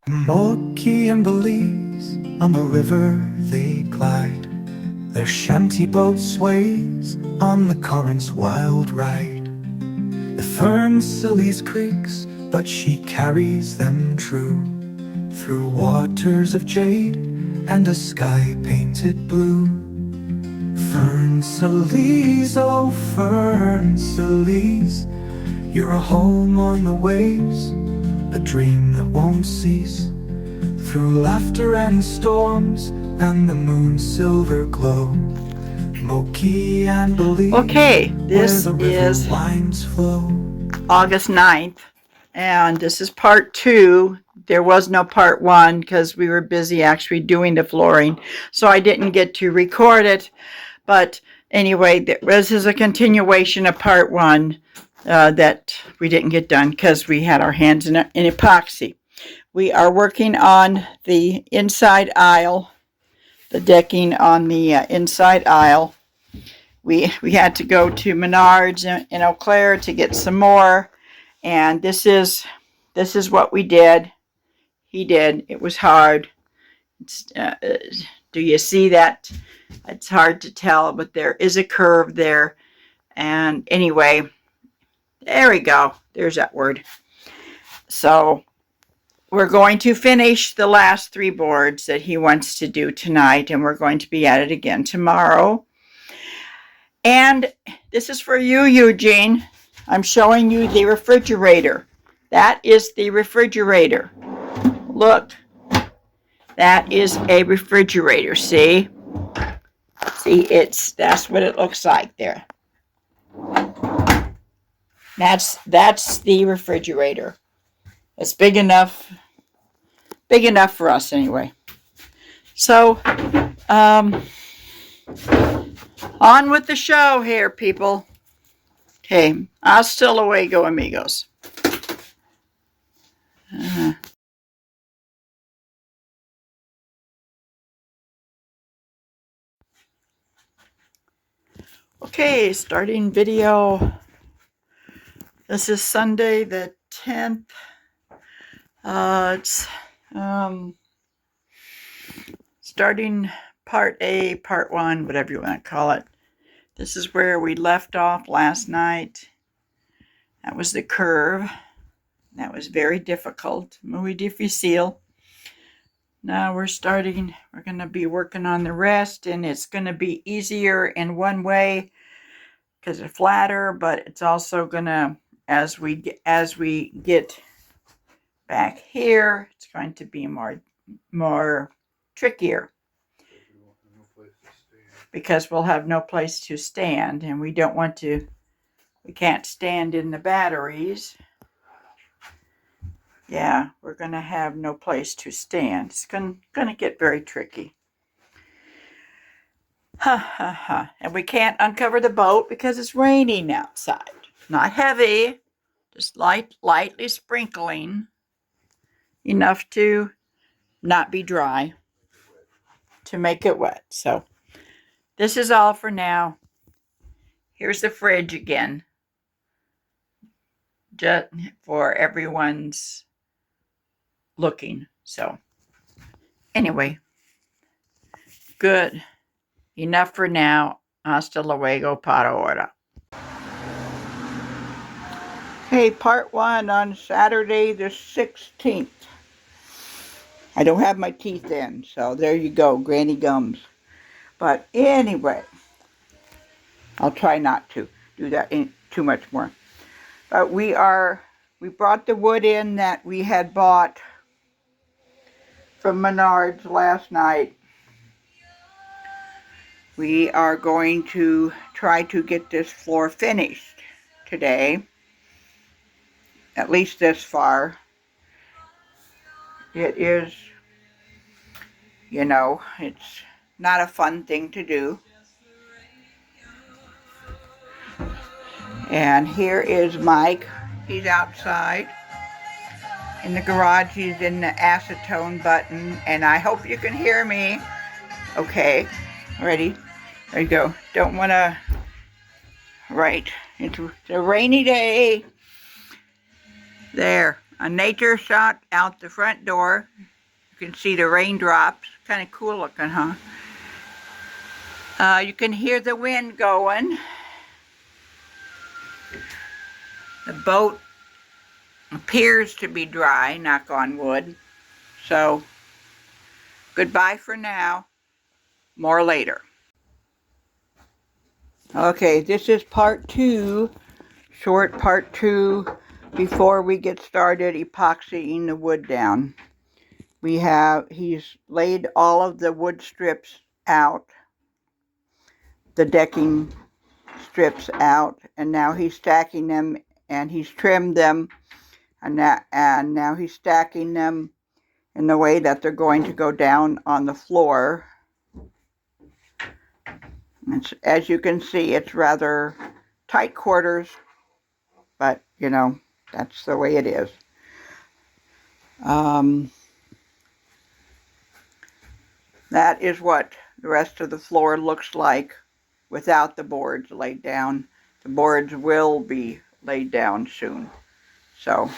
Moki and Belize, on the river they glide. Their shanty boat sways on the current's wild ride. The fern sillies creaks, but she carries them true, through waters of jade and a sky painted blue. Fern sillies, oh fern sillies, you're a home on the waves, a dream that won't cease. Through laughter and storms and the moon's silver glow, Moki and Belize, Okay, this where the river is winds flow. August 9th, and this is part 2. There was no part 1 because we were busy actually doing the flooring, so I didn't get to record it. But anyway, this is a continuation of part 1 that we didn't get done because we had our hands in epoxy. We are working on the inside aisle, the decking on the inside aisle. We had to go to Menards in Eau Claire to get some more, and this is what we did. He did. It was hard. Do you see that? It's hard to tell, but there is a curve there. And anyway, there we go. There's that word. So we're going to finish the last 3 boards that he wants to do tonight, and we're going to be at it again tomorrow. And this is for you, Eugene. I'm showing you the refrigerator. That is the refrigerator. Look, that is a refrigerator. See, that's what it looks like there. That's the refrigerator. It's big enough for us anyway. So, on with the show here, people. Okay, hasta luego, amigos. Okay, starting video. This is Sunday the 10th. It's starting part A, part 1, whatever you want to call it. This is where we left off last night. That was the curve. That was very difficult. Muy difícil. Now we're going to be working on the rest, and it's going to be easier in one way because it's flatter, but it's also going to, as we get back here, it's going to be more trickier because we'll have no place to stand, and we can't stand in the batteries. Yeah, we're going to have no place to stand. It's going to get very tricky. Ha ha ha. And we can't uncover the boat because it's raining outside. Not heavy, just lightly sprinkling. Enough to not be dry, to make it wet. So this is all for now. Here's the fridge again, just for everyone's looking. So anyway, good. Enough for now. Hasta luego para ahora. Okay, part 1 on Saturday the 16th. I don't have my teeth in, so there you go, granny gums. But anyway, I'll try not to do that too much more. But we brought the wood in that we had bought from Menards last night. We are going to try to get this floor finished today, at least this far. It is, it's not a fun thing to do. And here is Mike. He's outside. In the garage, he's in the acetone button. And I hope you can hear me. Okay. Ready? There you go. Don't want to... Right. It's a rainy day. There. A nature shot out the front door. You can see the raindrops. Kind of cool looking, huh? You can hear the wind going. The boat appears to be dry, knock on wood. So, goodbye for now. More later. Okay, this is part 2, short part 2, before we get started epoxying the wood down. He's laid all of the wood strips out, the decking strips out, and now he's stacking them, and he's trimmed them, and now he's stacking them in the way that they're going to go down on the floor. As you can see, it's rather tight quarters, but you know, that's the way it is. That is what the rest of the floor looks like without the boards laid down. The boards will be laid down soon. So,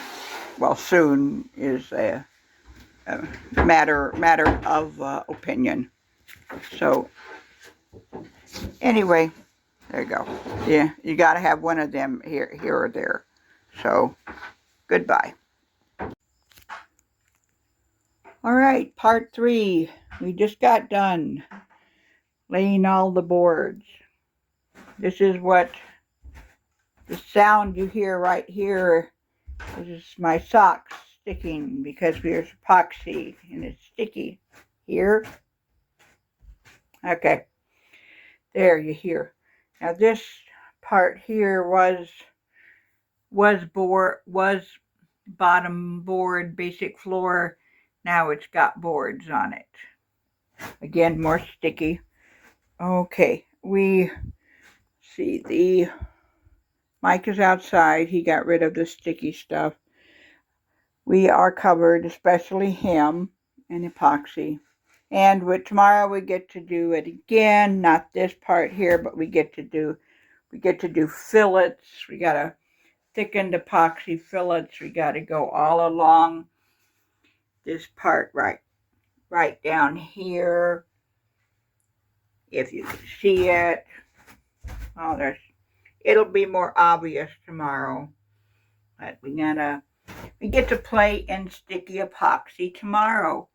well, soon is a matter of opinion. So, anyway, there you go. Yeah, you got to have one of them here or there. So, goodbye. All right, part 3. We just got done laying all the boards. This is what the sound you hear right here. This is my socks sticking because there's epoxy and it's sticky. Here. Okay. There you hear. Now this part here was bottom board, basic floor. Now it's got boards on it. Again, more sticky. Okay, we see the Mike is outside. He got rid of the sticky stuff. We are covered, especially him, in epoxy. And tomorrow we get to do it again. Not this part here, but we get to do fillets. We gotta thickened epoxy fillets. We gotta go all along this part right down here. If you can see it. Oh, it'll be more obvious tomorrow. But we get to play in sticky epoxy tomorrow.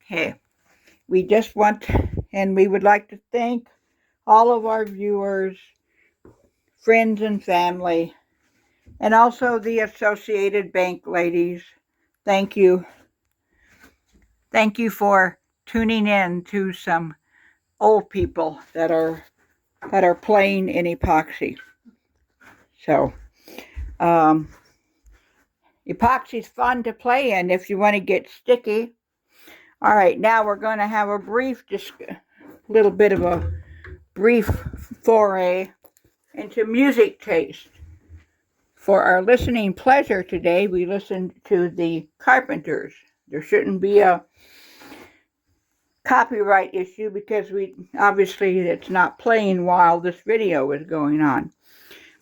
Okay. We would like to thank all of our viewers, friends and family, and also the Associated Bank ladies. Thank you. Thank you for tuning in to some old people that are playing in epoxy. So, epoxy's fun to play in if you want to get sticky. All right, now we're going to have a little bit of a brief foray into music taste. For our listening pleasure today, we listened to the Carpenters. There shouldn't be a copyright issue because obviously it's not playing while this video is going on.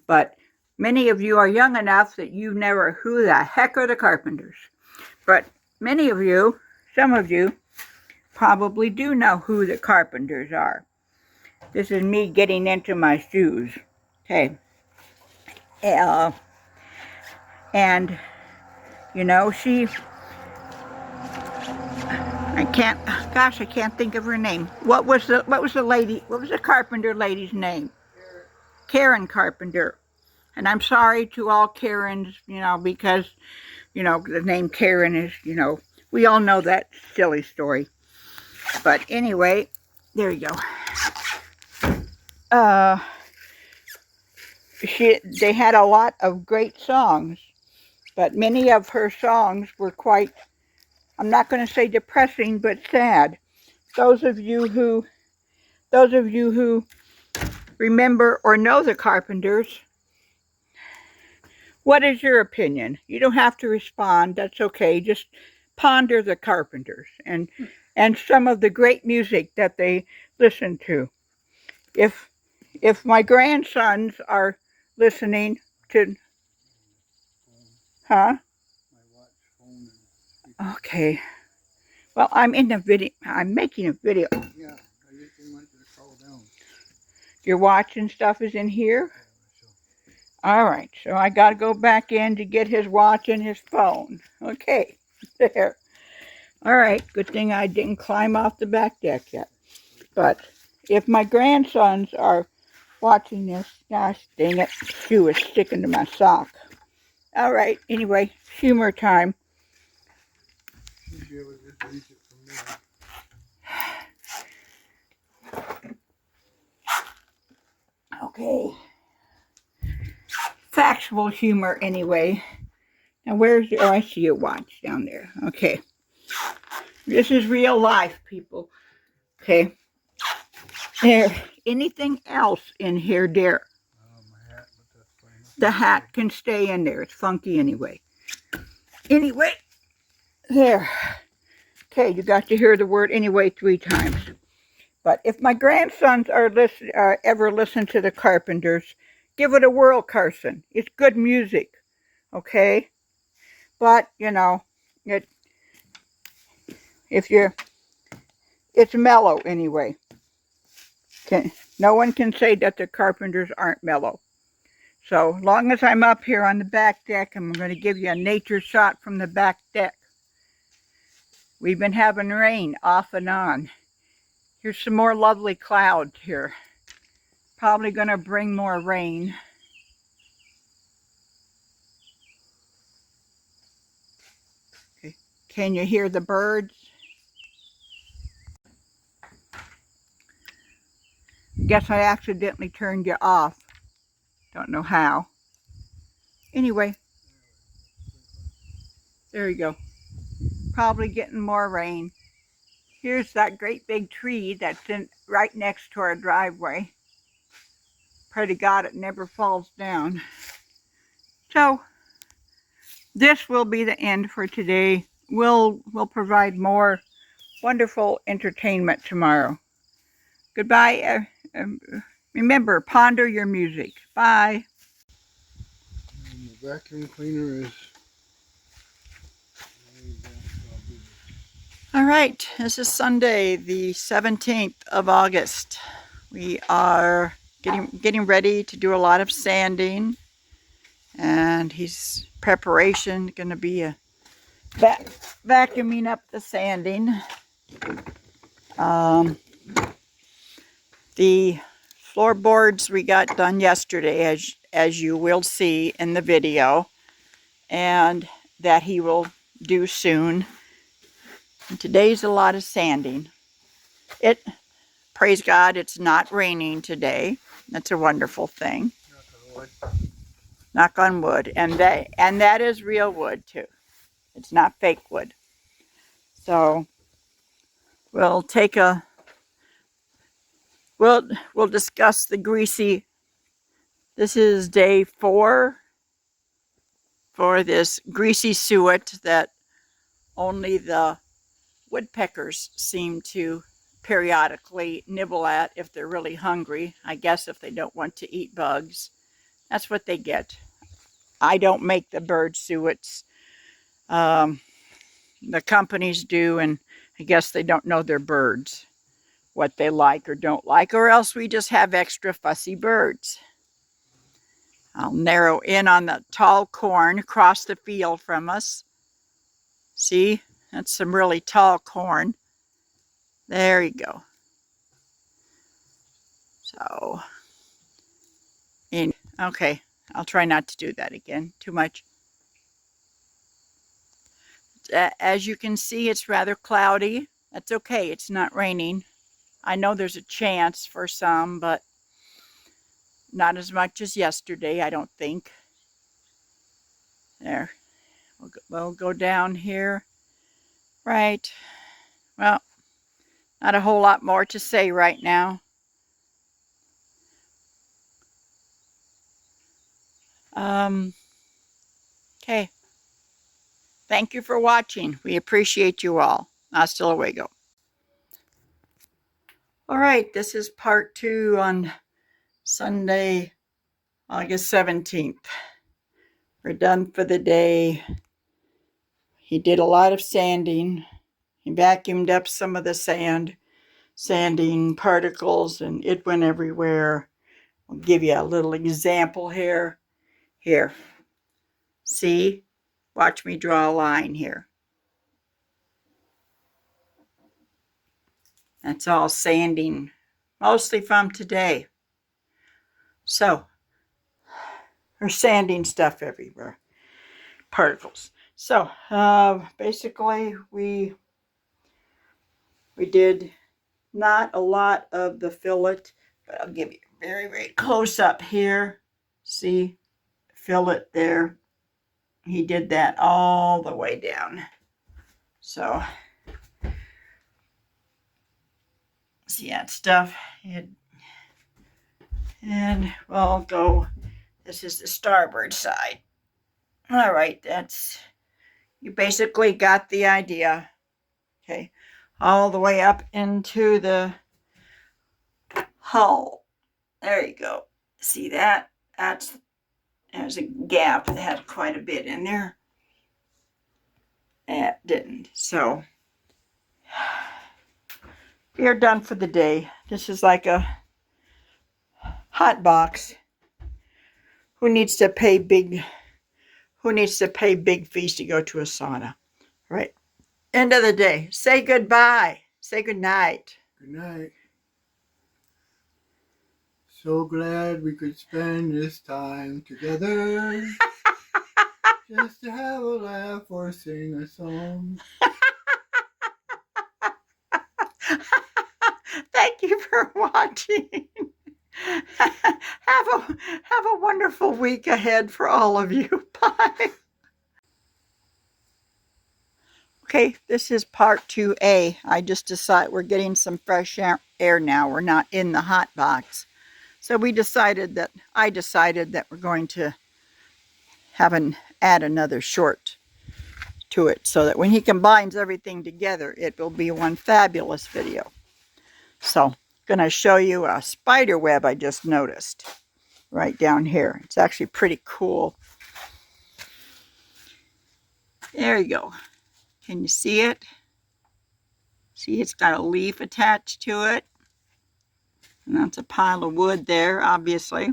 But many of you are young enough that you've never, who the heck are the Carpenters? But some of you probably do know who the Carpenters are. This is me getting into my shoes. Okay. And, you know, I can't think of her name. What was the Carpenter lady's name? Karen Carpenter. And I'm sorry to all Karens, because, the name Karen is, we all know that silly story. But anyway, there you go. They had a lot of great songs, but many of her songs were quite, I'm not going to say depressing, but sad. Those of you who remember or know the Carpenters, what is your opinion? You don't have to respond. That's okay. Just ponder the Carpenters and some of the great music that they listened to. If my grandsons are listening to, huh? Okay. Well, I'm in the video. I'm making a video. Yeah, I just didn't want you to crawl down. Your watch and stuff is in here? All right. So I got to go back in to get his watch and his phone. Okay. There. All right. Good thing I didn't climb off the back deck yet. But if my grandsons are watching this, gosh dang it, shoe is sticking to my sock. All right. Anyway, humor time. Should be able to just reach it from there. Okay. Factual humor anyway. Now where's your, oh, I see your watch down there. Okay. This is real life, people. Okay. There. Anything else in here, dear? My hat, but that's fine. The hat can stay in there. It's funky anyway. Anyway. There. Okay, you got to hear the word anyway 3 times. But if my grandsons are ever listen to the Carpenters, give it a whirl, Carson. It's good music. Okay? But, you know, it's mellow anyway. No one can say that the Carpenters aren't mellow. So long as I'm up here on the back deck, I'm going to give you a nature shot from the back deck. We've been having rain off and on. Here's some more lovely clouds here. Probably going to bring more rain. Okay. Can you hear the birds? Guess I accidentally turned you off. Don't know how. Anyway, there you go. Probably getting more rain. Here's that great big tree that's right next to our driveway. Pray to God it never falls down. So, this will be the end for today. We'll provide more wonderful entertainment tomorrow. Goodbye. Remember, ponder your music. Bye. And the vacuum cleaner is... All right, this is Sunday, the 17th of August. We are getting ready to do a lot of sanding, and he's preparation going to be a vacuuming up the sanding. The floorboards we got done yesterday, as you will see in the video, and that he will do soon. And today's a lot of sanding. Praise God, it's not raining today. That's a wonderful thing. Knock on wood. And that is real wood too. It's not fake wood. So we'll discuss the greasy. This is day 4 for this greasy suet that only the woodpeckers seem to periodically nibble at if they're really hungry. I guess if they don't want to eat bugs. That's what they get. I don't make the bird suets. The companies do, and I guess they don't know their birds, what they like or don't like, or else we just have extra fussy birds. I'll narrow in on the tall corn across the field from us. See? That's some really tall corn. There you go. So, okay, I'll try not to do that again too much. As you can see, it's rather cloudy. That's okay, it's not raining. I know there's a chance for some, but not as much as yesterday, I don't think. There. We'll go down here. Right. Well, not a whole lot more to say right now. Okay. Thank you for watching. We appreciate you all. Hasta luego. All right, this is part 2 on Sunday, August 17th. We're done for the day. He did a lot of sanding. He vacuumed up some of the sanding particles, and it went everywhere. I'll give you a little example here. Here. See? Watch me draw a line here. That's all sanding, mostly from today. So, there's sanding stuff everywhere. Particles. So, basically, we did not a lot of the fillet, but I'll give you a very, very close up here. See? Fillet there. He did that all the way down. So, see that stuff? And we'll go, this is the starboard side. All right, you basically got the idea. Okay, all the way up into the hull. There you go. See that? There's a gap that had quite a bit in there. It didn't. So, we are done for the day. This is like a hot box. Who needs to pay big fees to go to a sauna? Right. End of the day. Say goodbye. Say good night. Good night. So glad we could spend this time together. Just to have a laugh or sing a song. Thank you for watching. Have a wonderful week ahead for all of you. Bye. Okay, this is part 2A. I just decided we're getting some fresh air now. We're not in the hot box. So I decided that we're going to add another short to it so that when he combines everything together, it will be one fabulous video. So I'm going to show you a spider web I just noticed right down here. It's actually pretty cool. There you go. Can you see it? See, it's got a leaf attached to it. And that's a pile of wood there, obviously.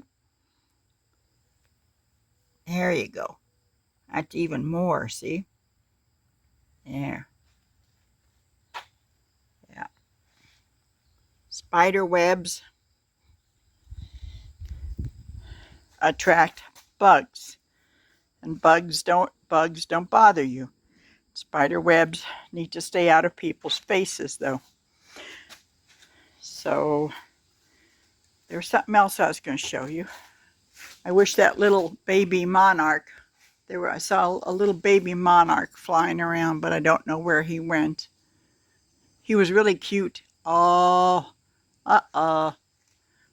There you go. That's even more, see? There. Yeah. Spider webs attract bugs. And bugs don't bother you. Spider webs need to stay out of people's faces, though. So, there's something else I was going to show you. I wish that little baby monarch, I saw a little baby monarch flying around, but I don't know where he went. He was really cute. Oh,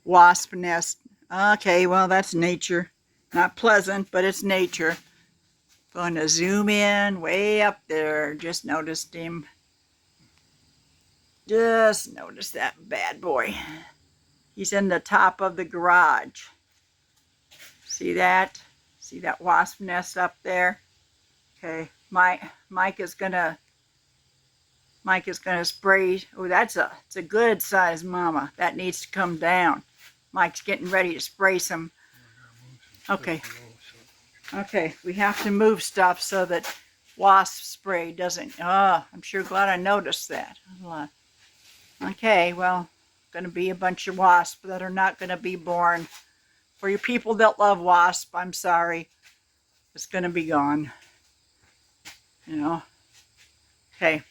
wasp nest. Okay, well, that's nature. Not pleasant, but it's nature. Going to zoom in way up there. Just noticed him. Just noticed that bad boy. He's in the top of the garage. See that? See that wasp nest up there? Okay, Mike is gonna spray. Oh, it's a good size mama. That needs to come down. Mike's getting ready to spray some. Okay. Okay, we have to move stuff so that wasp spray doesn't. Oh, I'm sure glad I noticed that. Okay, well, going to be a bunch of wasps that are not going to be born. For you people that love wasp, I'm sorry. It's going to be gone. You know? Okay.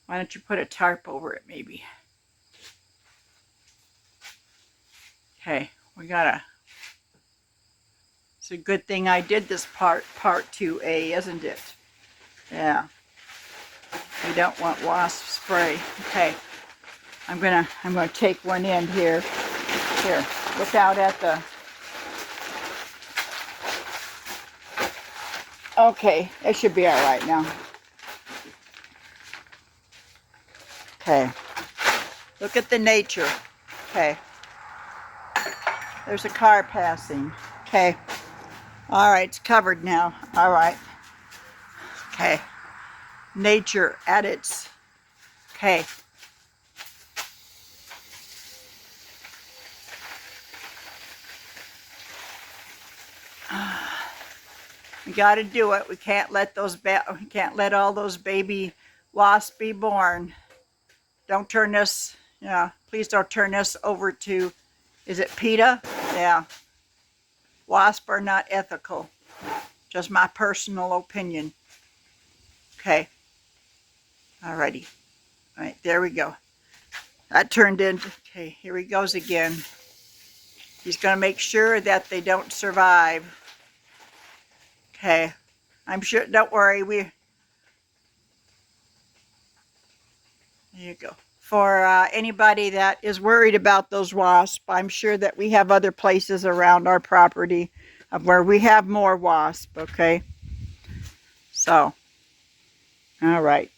Why don't you put a tarp over it, maybe? Okay, it's a good thing I did this part 2A, isn't it? Yeah. We don't want wasp spray. Okay. I'm gonna take one end here. Here, look out at the. Okay, it should be all right now. Okay. Look at the nature. Okay. There's a car passing. Okay. All right, it's covered now. All right. Okay. Nature at its, okay. We got to do it. We can't let all those baby wasps be born. Don't turn this, yeah, please don't turn this over to, is it PETA? Yeah. Wasps are not ethical. Just my personal opinion. Okay. Alrighty. All right, there we go. That turned into, okay, here he goes again. He's going to make sure that they don't survive. Okay. I'm sure, don't worry, there you go. For anybody that is worried about those wasps, I'm sure that we have other places around our property of where we have more wasps, okay? So, all right.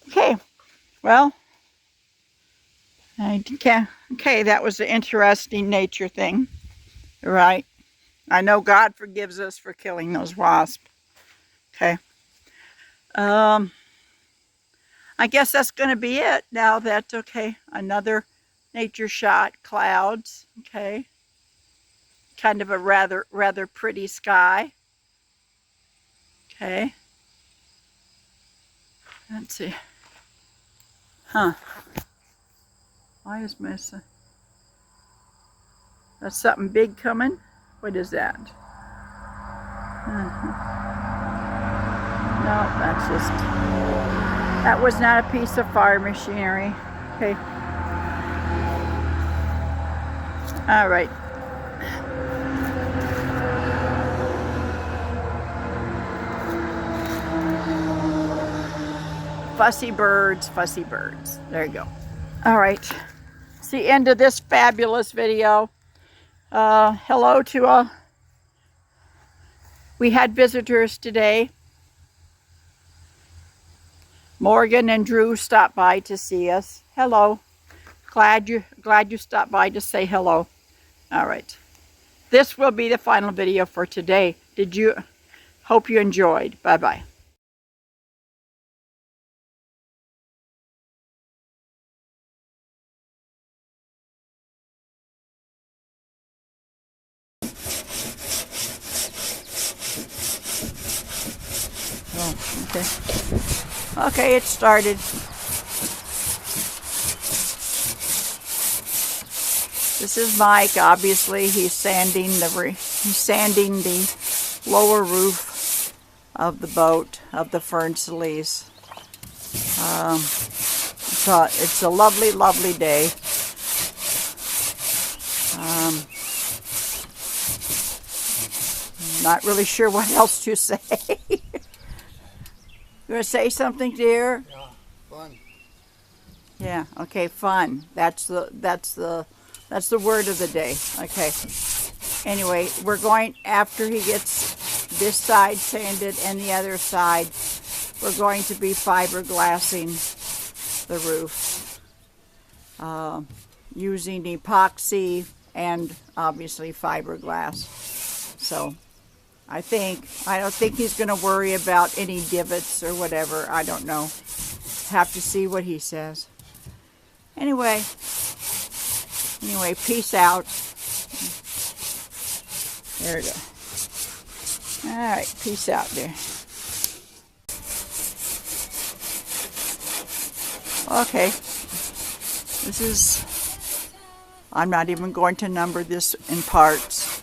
Okay, well, okay, that was an interesting nature thing, right? I know God forgives us for killing those wasps, okay? I guess that's going to be it now that, okay, another nature shot, clouds, okay. Kind of a rather pretty sky. Okay. Let's see. Huh. Why is my... That's something big coming? What is that? No, that's just... That was not a piece of fire machinery. Okay. All right. Fussy birds, fussy birds. There you go. All right. It's the end of this fabulous video. Hello to all. We had visitors today. Morgan and Drew stopped by to see us. Hello. Glad you stopped by to say hello. All right. This will be the final video for today. Hope you enjoyed. Bye-bye. Oh, okay. Okay, it started. This is Mike. Obviously, he's sanding the lower roof of the boat of the Fern Solis. So it's a lovely, lovely day. Not really sure what else to say. You want to say something, dear? Yeah, fun. Yeah. Okay. Fun. That's the word of the day. Okay. Anyway, we're going, after he gets this side sanded and the other side, we're going to be fiberglassing the roof using epoxy and obviously fiberglass. So I don't think he's going to worry about any divots or whatever. I don't know. Have to see what he says. Anyway, peace out. There we go. All right, peace out there. Okay, I'm not even going to number this in parts.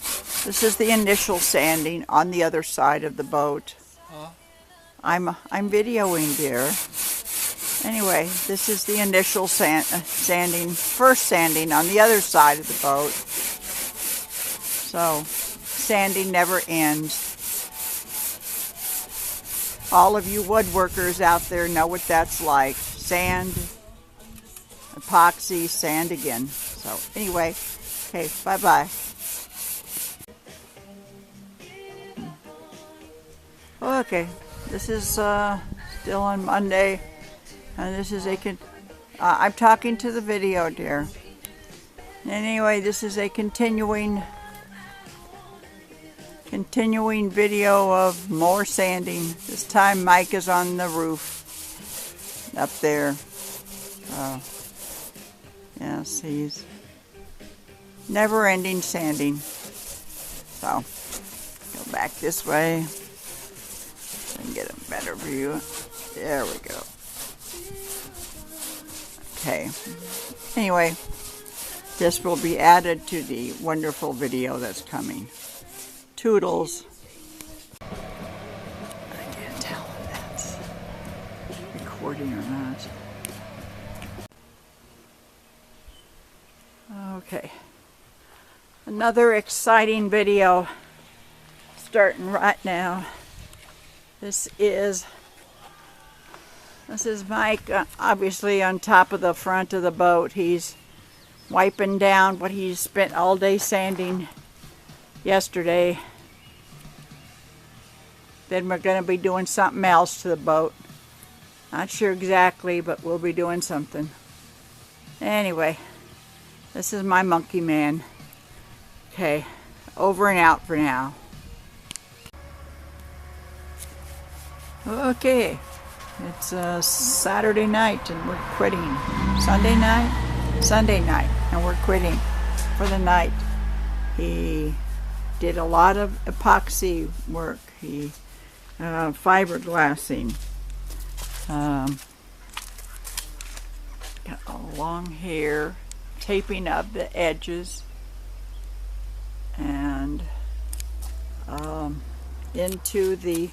This is the initial sanding on the other side of the boat. Huh? I'm videoing, dear. Anyway, this is the initial first sanding on the other side of the boat. So, sanding never ends. All of you woodworkers out there know what that's like. Sand, epoxy, sand again. So, anyway, okay, bye-bye. Okay, this is still on Monday, and this is I'm talking to the video, dear. Anyway, this is a continuing Continuing video of more sanding. This time Mike is on the roof up there. Yes, he's never-ending sanding. So go back this way and get a better view. There we go. Okay. Anyway, this will be added to the wonderful video that's coming. Toodles. I can't tell if that's recording or not. Okay. Another exciting video starting right now. This is Mike, obviously on top of the front of the boat. He's wiping down what he spent all day sanding yesterday. Then we're going to be doing something else to the boat. Not sure exactly, but we'll be doing something. Anyway, this is my monkey man. Okay, over and out for now. Okay, it's Saturday night and we're quitting. Sunday night, and we're quitting for the night. He did a lot of epoxy work. He fiberglassing. Got a long hair, taping up the edges, and into the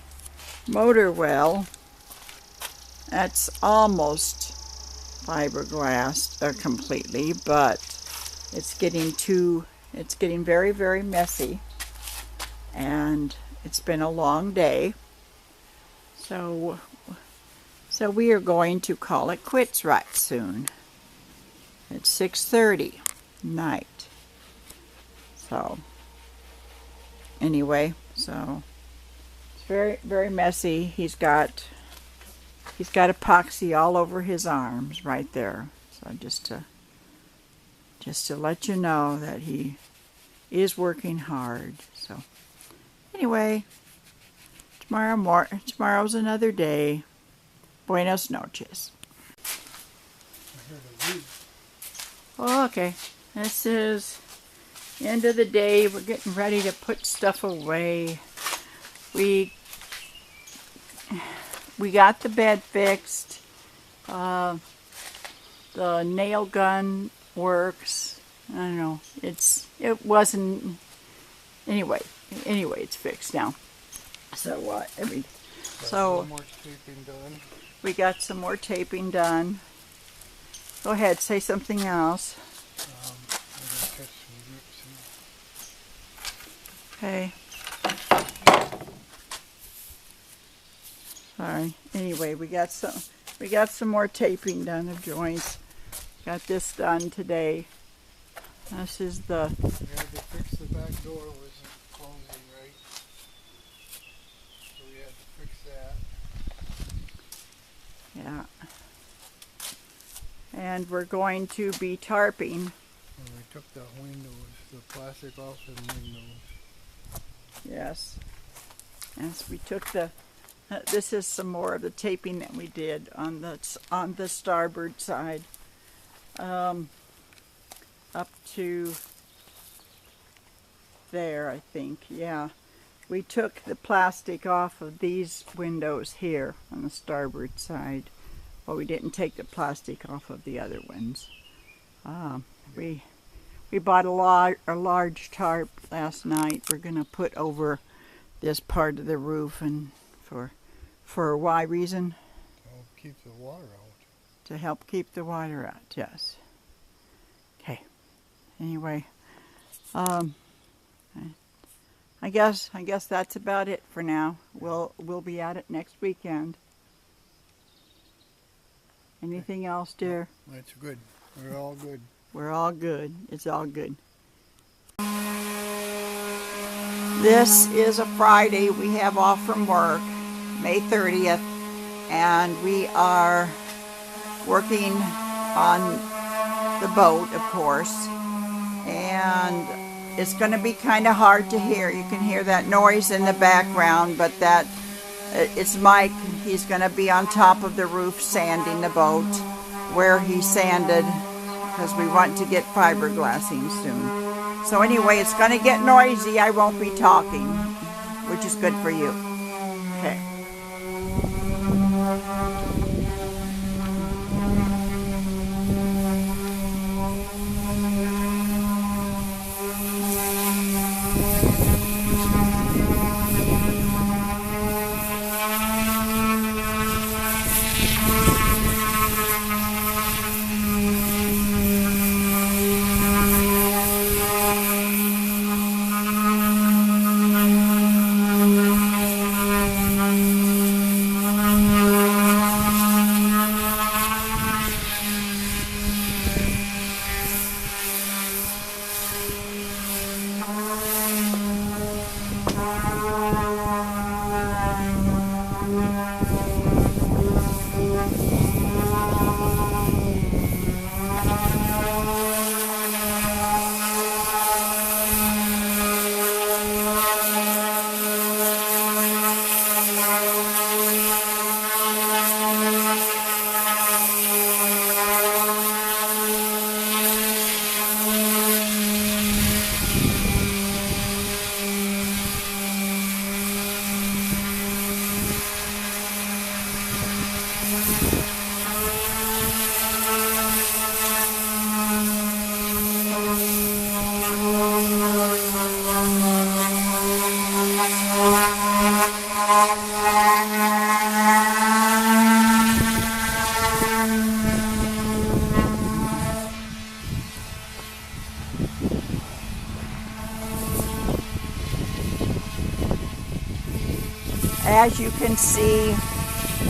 motor well. That's almost fiberglassed completely, but it's getting very, very messy, and it's been a long day. So we are going to call it quits right soon. It's 6:30 night. So anyway, so it's very, very messy. He's got epoxy all over his arms right there. So just to let you know that he is working hard. So anyway, tomorrow's another day. Buenos noches. Oh, okay, this is the end of the day. We're getting ready to put stuff away. We got the bed fixed. The nail gun works. I don't know. It wasn't. Anyway, it's fixed now. So what? So more taping done. We got some more taping done. Go ahead, say something else. I'm gonna catch some Okay. Sorry. Anyway, we got some more taping done of joints. Got this done today. This is the. We had to fix the back door, wasn't closing right, so we had to fix that. Yeah. And we're going to be tarping. And we took the plastic off the windows. Yes. Yes, we took the. This is some more of the taping that we did on the starboard side, up to there, I think. Yeah, we took the plastic off of these windows here on the starboard side. Well, we didn't take the plastic off of the other ones. We bought a large tarp last night. We're gonna put over this part of the roof, and for why reason? To keep the water out. To help keep the water out. Yes. Okay. Anyway, I guess that's about it for now. We'll be at it next weekend. Anything else, dear? That's good. We're all good. We're all good. It's all good. This is a Friday. We have off from work, May 30th, and we are working on the boat, of course, and it's going to be kind of hard to hear. You can hear that noise in the background, but it's Mike. He's going to be on top of the roof sanding the boat where he sanded, because we want to get fiberglassing soon. So anyway, it's going to get noisy. I won't be talking, which is good for you. Okay. As you can see,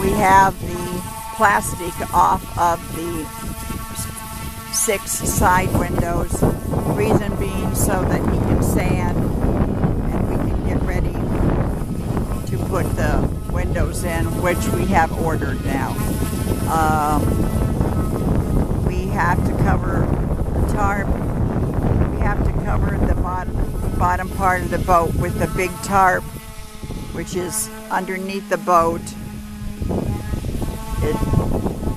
we have the plastic off of the 6 side windows. Reason being so that he can sand and we can get ready to put the windows in, which we have ordered now. We have to cover the tarp. We have to cover the bottom part of the boat with the big tarp, which is underneath the boat.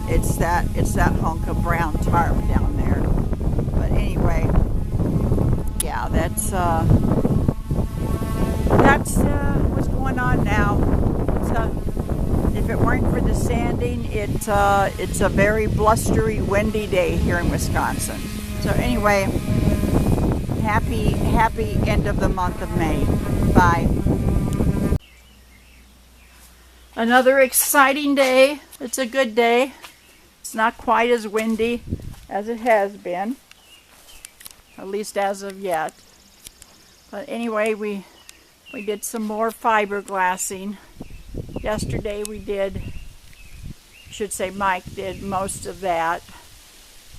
It's that hunk of brown tarp down there. But anyway, yeah, that's what's going on now. If it weren't for the sanding, it's a very blustery, windy day here in Wisconsin. So anyway, happy end of the month of May. Bye. Another exciting day. It's a good day. It's not quite as windy as it has been, at least as of yet. But anyway, we did some more fiberglassing. Yesterday Mike did most of that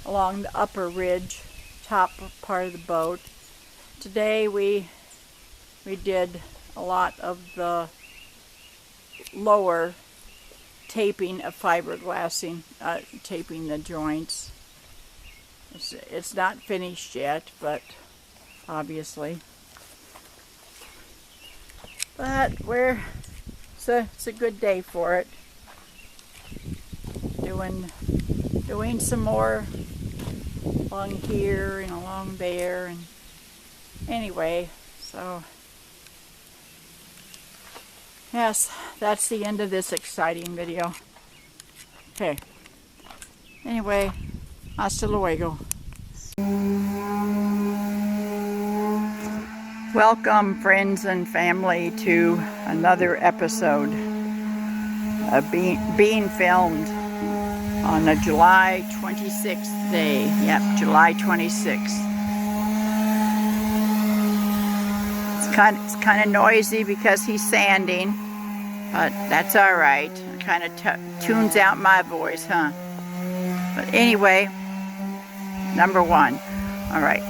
along the upper ridge, top part of the boat. Today we did a lot of the lower taping of fiberglassing, taping the joints. It's not finished yet, but obviously. But it's a good day for it. Doing some more along here and along there, and anyway, so yes, that's the end of this exciting video. Okay. Anyway, hasta luego. Welcome, friends and family, to another episode of being filmed on the July 26th day. Yep, July 26th. It's kind of noisy because he's sanding, but that's all right. It kind of tunes out my voice, huh? But anyway, number one. All right.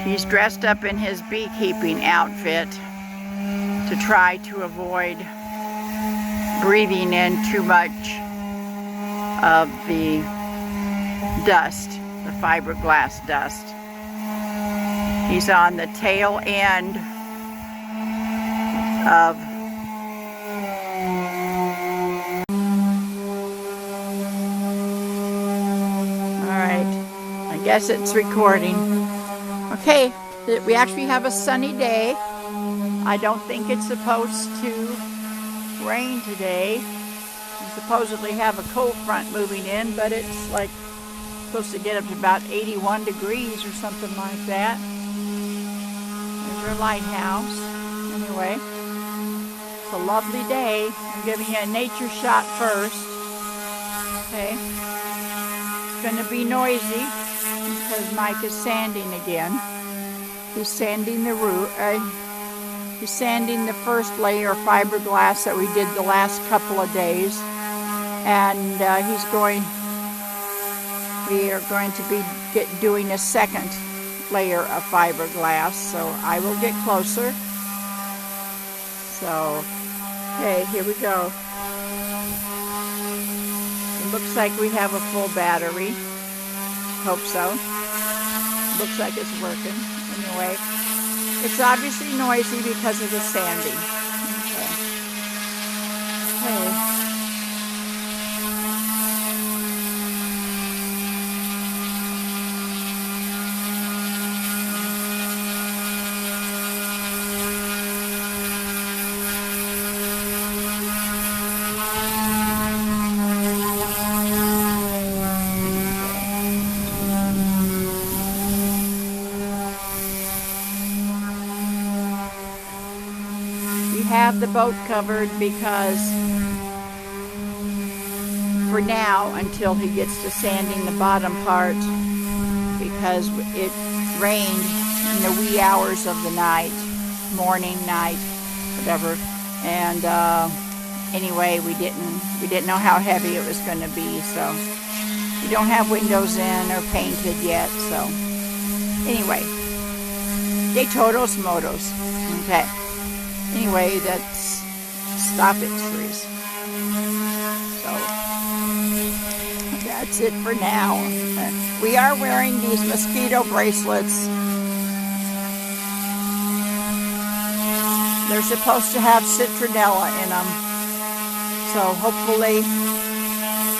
He's dressed up in his beekeeping outfit to try to avoid breathing in too much of the dust, the fiberglass dust. He's on the tail end of I guess it's recording. Okay, we actually have a sunny day. I don't think it's supposed to rain today. We supposedly have a cold front moving in, but it's like supposed to get up to about 81 degrees or something like that. There's our lighthouse. Anyway, it's a lovely day. I'm giving you a nature shot first. Okay. It's going to be noisy because Mike is sanding again. He's sanding the roof. He's sanding the first layer of fiberglass that we did the last couple of days, and we are going to be doing a second layer of fiberglass. So I will get closer. So, okay, here we go. It looks like we have a full battery. Hope so. Looks like it's working. Anyway, it's obviously noisy because of the sanding. Okay. Have the boat covered because for now, until he gets to sanding the bottom part, because it rained in the wee hours of the night, morning, night, whatever, and anyway, we didn't know how heavy it was going to be, so we don't have windows in or painted yet. So anyway, de todos modos. Okay. Anyway, that's stop it, Therese. So that's it for now. We are wearing these mosquito bracelets. They're supposed to have citronella in them. So hopefully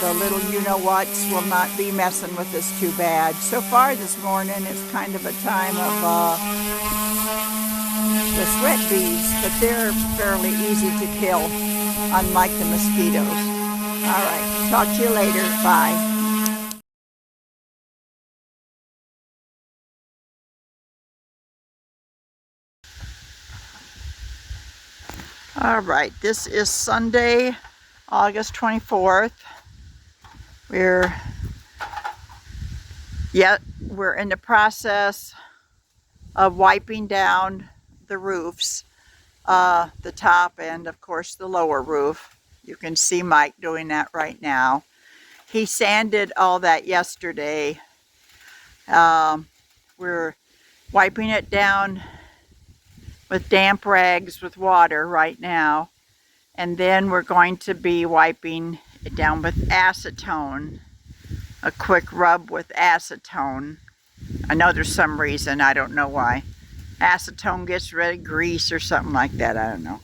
the little you-know-whats will not be messing with us too bad. So far this morning it's kind of a time of the sweat bees, but they're fairly easy to kill, unlike the mosquitoes. All right, talk to you later. Bye. All right, this is Sunday, August 24th. We're in the process of wiping down the roofs, the top and of course the lower roof. You can see Mike doing that right now. He sanded all that yesterday. We're wiping it down with damp rags with water right now, and then we're going to be wiping it down with acetone, a quick rub with acetone. I know there's some reason, I don't know why. Acetone gets rid of grease or something like that, I don't know.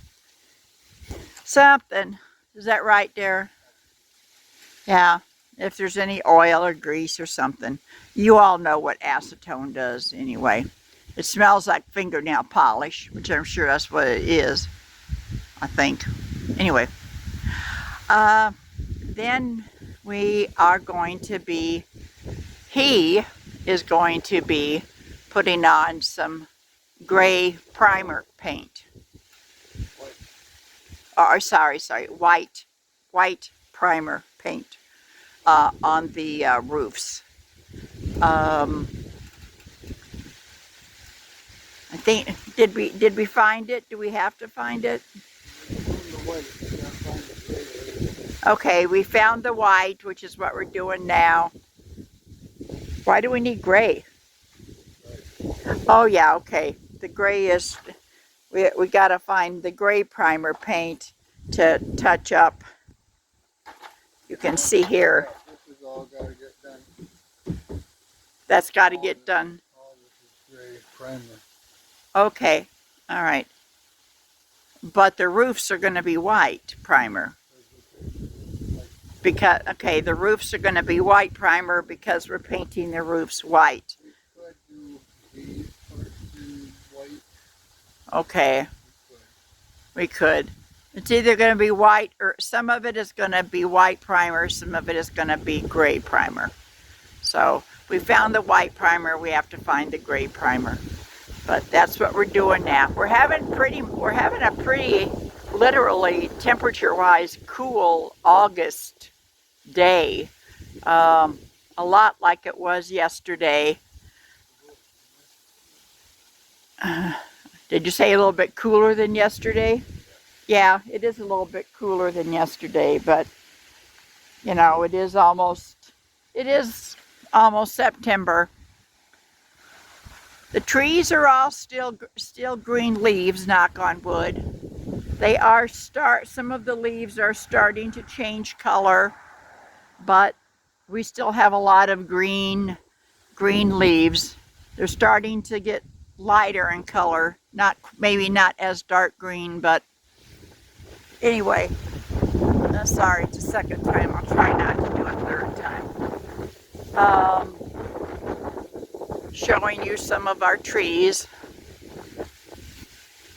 Something. Is that right there? Yeah, if there's any oil or grease or something. You all know what acetone does anyway. It smells like fingernail polish, which I'm sure that's what it is, I think. Anyway, then we are going to be, he is going to be putting on some gray primer paint. Or sorry, white primer paint on the roofs. I think, did we find it? Do we have to find it? Okay, we found the white, which is what we're doing now. Why do we need gray? Oh yeah, okay. The gray is, we gotta find the gray primer paint to touch up. You can see here. This is all got to get done. That's got to get done. All this is gray primer. Okay, all right. But the roofs are going to be white primer. Because, okay, the roofs are going to be white primer because we're painting the roofs white. We could do these parts in white. Okay, we could. It's either going to be white or some of it is going to be white primer, some of it is going to be gray primer. So we found the white primer, we have to find the gray primer. But that's what we're doing now. We're having a pretty literally temperature-wise cool August day. A lot like it was yesterday. Did you say a little bit cooler than yesterday? Yeah, it is a little bit cooler than yesterday, but you know, it is almost September. The trees are all still green leaves, knock on wood. They are some of the leaves are starting to change color, but we still have a lot of green leaves. They're starting to get lighter in color, maybe not as dark green, but anyway. Sorry, it's the second time. I'll try not to do a third time. Showing you some of our trees.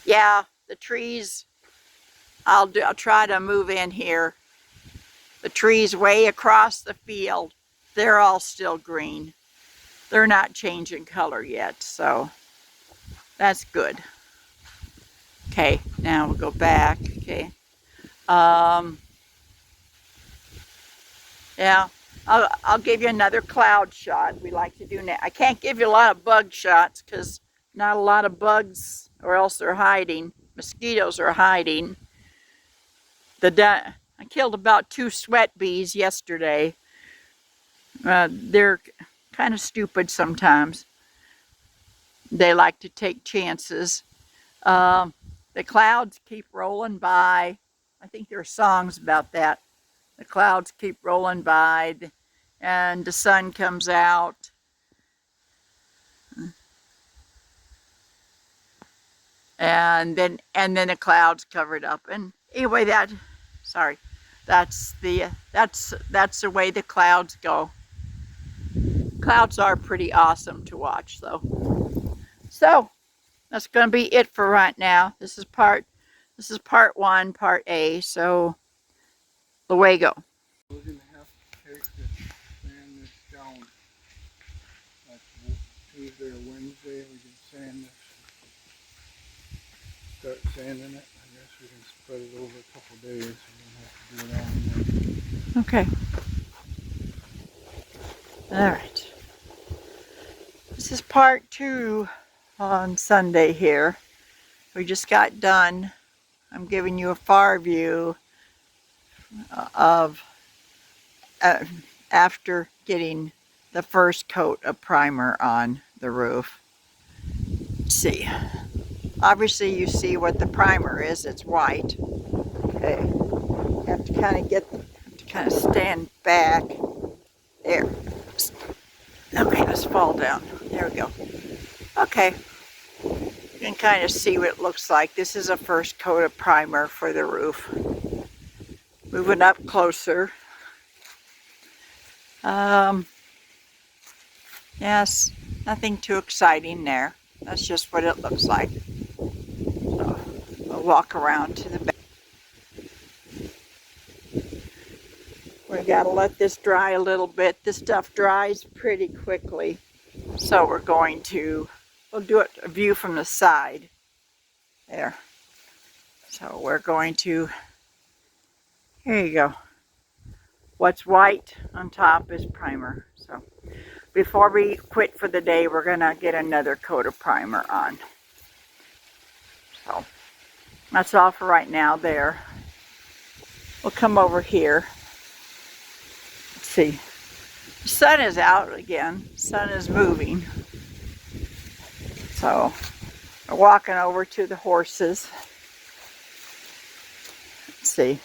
Yeah, the trees. I'll try to move in here. The trees way across the field, they're all still green. They're not changing color yet, so that's good. Okay, now we'll go back. Okay. Yeah, I'll give you another cloud shot. We like to do now. I can't give you a lot of bug shots because not a lot of bugs, or else they're hiding. Mosquitoes are hiding. I killed about 2 sweat bees yesterday. They're kind of stupid sometimes. They like to take chances. The clouds keep rolling by. I think there are songs about that. The clouds keep rolling by, and the sun comes out. And then the clouds covered up. And anyway, that's the way the clouds go. Clouds are pretty awesome to watch, though. So that's going to be it for right now. This is part 1, part A. So luego. We're going to have to take this, sand this down. That's Tuesday or Wednesday. We can sand this. Start sanding it. I guess we can spread it over a couple days. We don't have to do it all in one. Okay. All right. This is part 2 on Sunday here. We just got done. I'm giving you a far view of after getting the first coat of primer on the roof. Let's see. Obviously you see what the primer is. It's white. Okay. You have to kind of stand back. There. Okay, let's fall down. There we go. Okay. You can kind of see what it looks like. This is a first coat of primer for the roof. Moving up closer. Yes, nothing too exciting there. That's just what it looks like. So we'll walk around to the back. We gotta let this dry a little bit. This stuff dries pretty quickly. So we'll do it a view from the side. There. So we're going to, here you go. What's white on top is primer. So before we quit for the day, we're gonna get another coat of primer on. So that's all for right now there. We'll come over here. Let's see. The sun is out again. The sun is moving. So we're walking over to the horses. Let's see.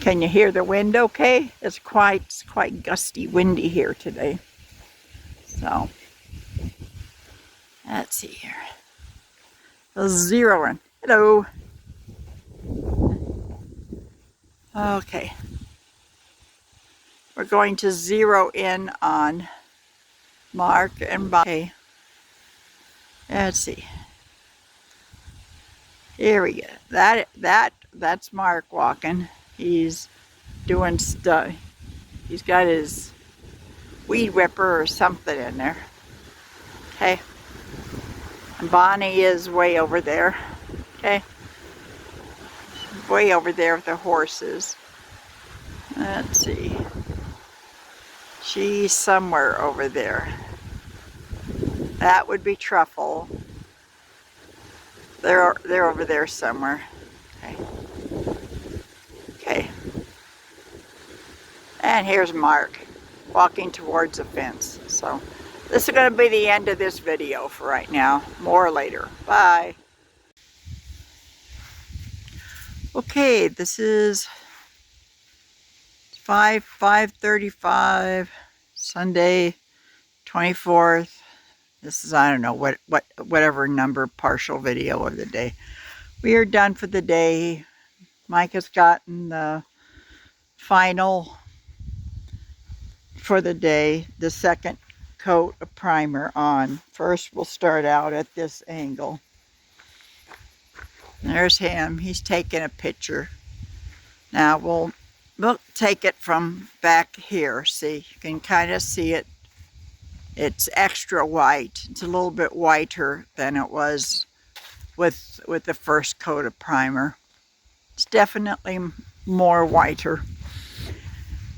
Can you hear the wind okay? It's quite gusty, windy here today. So, let's see here. The zeroing. Hello. Okay. We're going to zero in on Mark and Bob. Okay. Let's see. Here we go. That's Mark walking. He's doing stuff. He's got his weed whipper or something in there. Okay. And Bonnie is way over there. Okay. Way over there with the horses. Let's see. She's somewhere over there. That would be Truffle. They're over there somewhere. Okay. Okay. And here's Mark walking towards the fence. So this is going to be the end of this video for right now. More later. Bye. Okay, this is 5:35 Sunday 24th. This is, I don't know, whatever number partial video of the day. We are done for the day. Mike has gotten the final for the day, the second coat of primer on. First, we'll start out at this angle. There's him. He's taking a picture. Now we'll take it from back here. See, you can kind of see it. It's extra white. It's a little bit whiter than it was with the first coat of primer. It's definitely more whiter.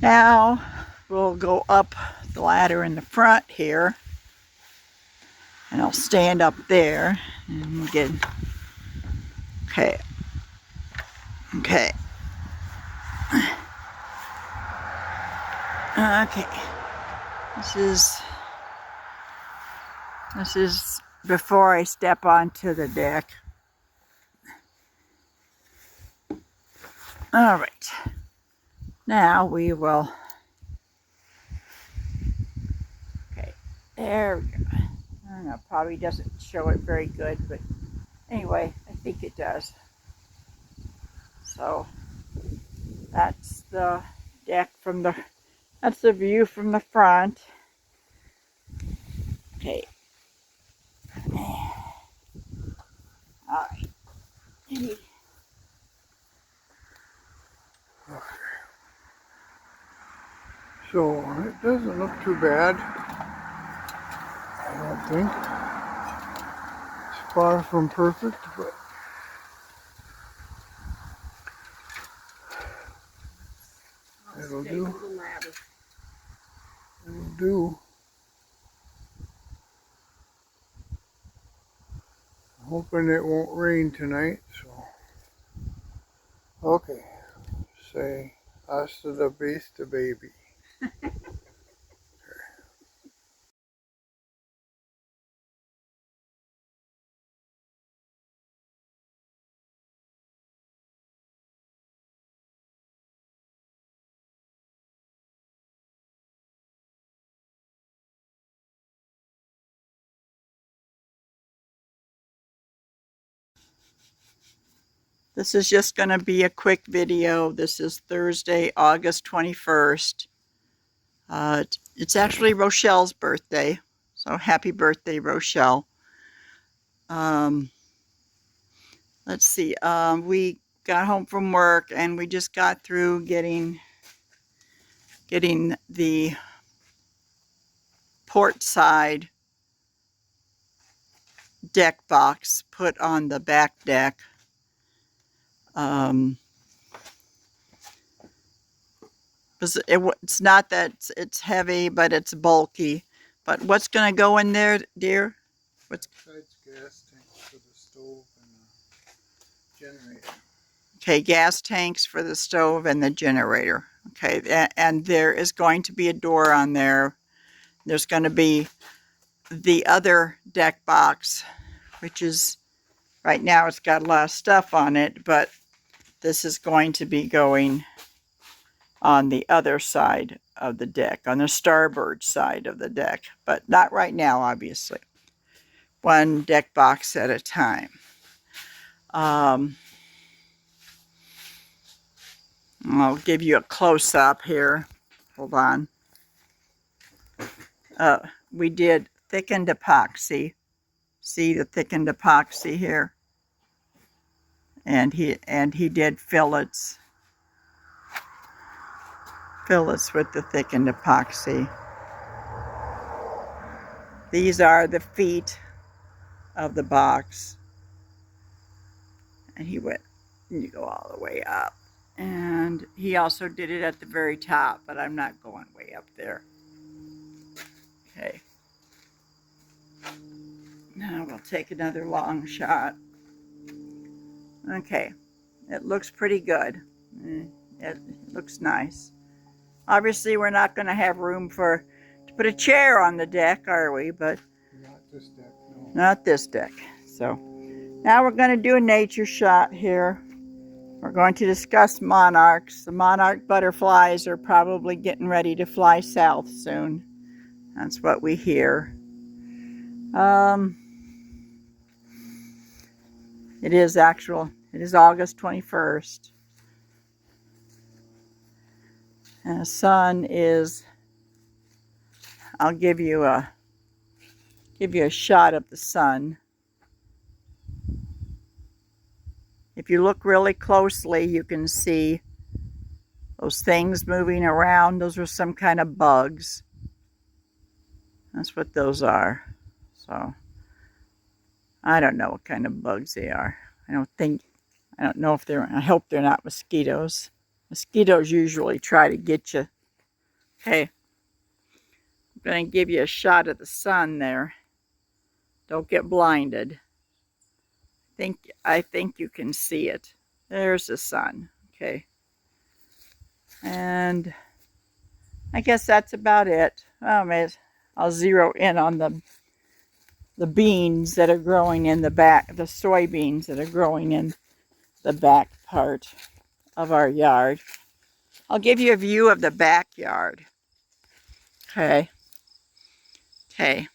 Now we'll go up the ladder in the front here, and I'll stand up there and we'll get. Okay. Okay. Okay. This is before I step onto the deck. All right. Now we will. Okay. There we go. I don't know. Probably doesn't show it very good, but anyway, I think it does. So that's the deck from the. That's the view from the front. Okay. All right. So it doesn't look too bad, I don't think. It's far from perfect, but it'll do. It'll do. I'm hoping it won't rain tonight, so. Okay. Say hasta la vista, baby. This is just going to be a quick video. This is Thursday, August 21st. It's actually Rochelle's birthday. So happy birthday, Rochelle. Let's see. We got home from work and we just got through getting the port side deck box put on the back deck. It's not that it's heavy, but it's bulky. But what's going to go in there, dear? Besides gas tanks for the stove and the generator. Okay, gas tanks for the stove and the generator. Okay, and there is going to be a door on there. There's going to be the other deck box, which is, right now it's got a lot of stuff on it, but this is going to be going on the other side of the deck, on the starboard side of the deck, but not right now, obviously. One deck box at a time. I'll give you a close-up here. Hold on. We did thickened epoxy. See the thickened epoxy here? And he did fillets. Fillets with the thickened epoxy. These are the feet of the box. And you go all the way up. And he also did it at the very top, but I'm not going way up there. Okay. Now we'll take another long shot. Okay. It looks pretty good. It looks nice. Obviously, we're not going to have room to put a chair on the deck, are we? But Not this deck, no. not this deck. So now we're going to do a nature shot here. We're going to discuss monarchs. The monarch butterflies are probably getting ready to fly south soon. That's what we hear. It is August 21st. And the sun is, I'll give you a shot of the sun. If you look really closely, you can see those things moving around. Those are some kind of bugs. That's what those are. So, I don't know what kind of bugs they are. I don't know if I hope they're not mosquitoes. Mosquitoes usually try to get you. Okay. I'm going to give you a shot of the sun there. Don't get blinded. I think you can see it. There's the sun. Okay. And I guess that's about it. I'll zero in on the beans that are growing in the back, the soybeans that are growing in the back part of our yard. I'll give you a view of the backyard. Okay. Okay.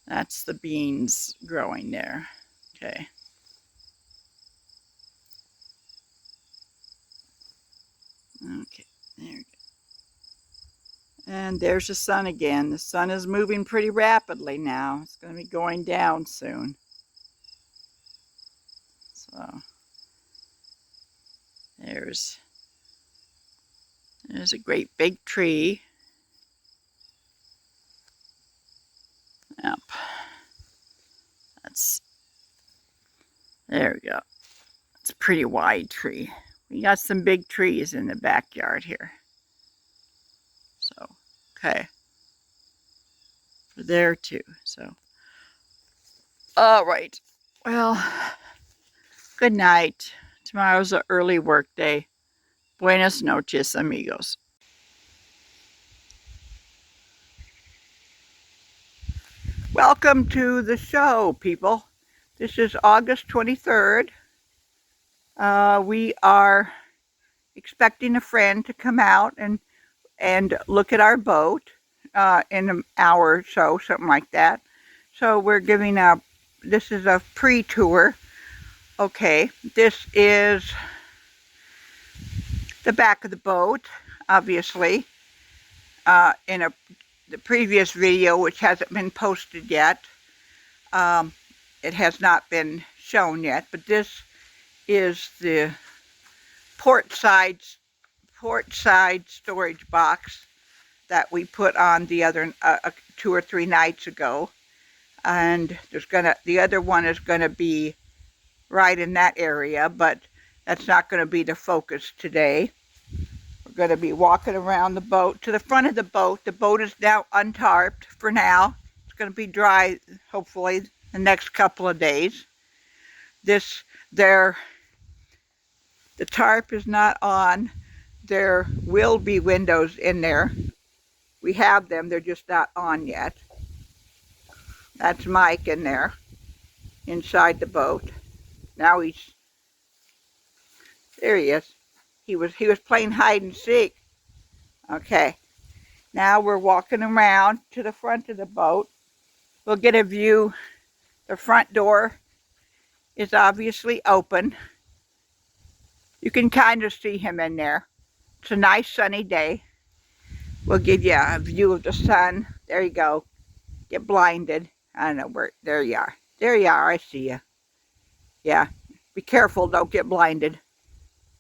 That's the beans growing there. Okay. Okay, there we go. And there's the sun again. The sun is moving pretty rapidly now. It's going to be going down soon. So, there's a great big tree. Yep. There we go. It's a pretty wide tree. We got some big trees in the backyard here. So, okay. For there too. So, all right. Well, good night. Tomorrow's an early work day. Buenas noches, amigos. Welcome to the show, people. This is August 23rd. We are expecting a friend to come out and look at our boat in an hour or so, something like that. So we're giving this is a pre-tour. Okay, this is the back of the boat, obviously. In the previous video, which hasn't been posted yet, it has not been shown yet, but this is the port side storage box that we put on the other 2 or 3 nights ago, and the other one is gonna be right in that area, but that's not going to be the focus today. We're going to be walking around the boat to the front of the boat. The boat is now untarped for now. It's going to be dry, hopefully, the next couple of days. The tarp is not on. There will be windows in there. We have them, they're just not on yet. That's Mike in there, inside the boat. Now he's, there he is. He was playing hide and seek. Okay. Now we're walking around to the front of the boat. We'll get a view. The front door is obviously open. You can kind of see him in there. It's a nice sunny day. We'll give you a view of the sun. There you go. Get blinded. I don't know where. There you are. There you are. I see you. Yeah. Be careful. Don't get blinded.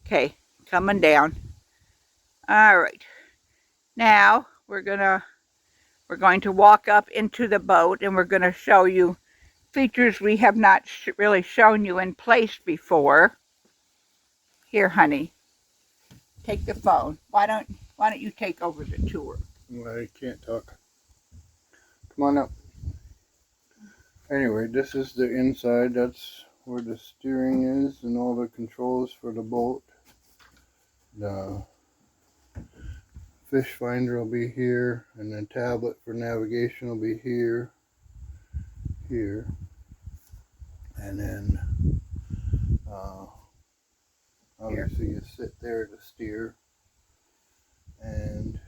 Okay. Coming down. All right. Now we're going to walk up into the boat, and we're going to show you features we have not really shown you in place before. Here, honey. Take the phone. Why don't you take over the tour? Well, I can't talk. Come on up. Anyway, this is the inside. That's where the steering is and all the controls for the boat. The fish finder will be here, and the tablet for navigation will be here, and then obviously you sit there to steer, and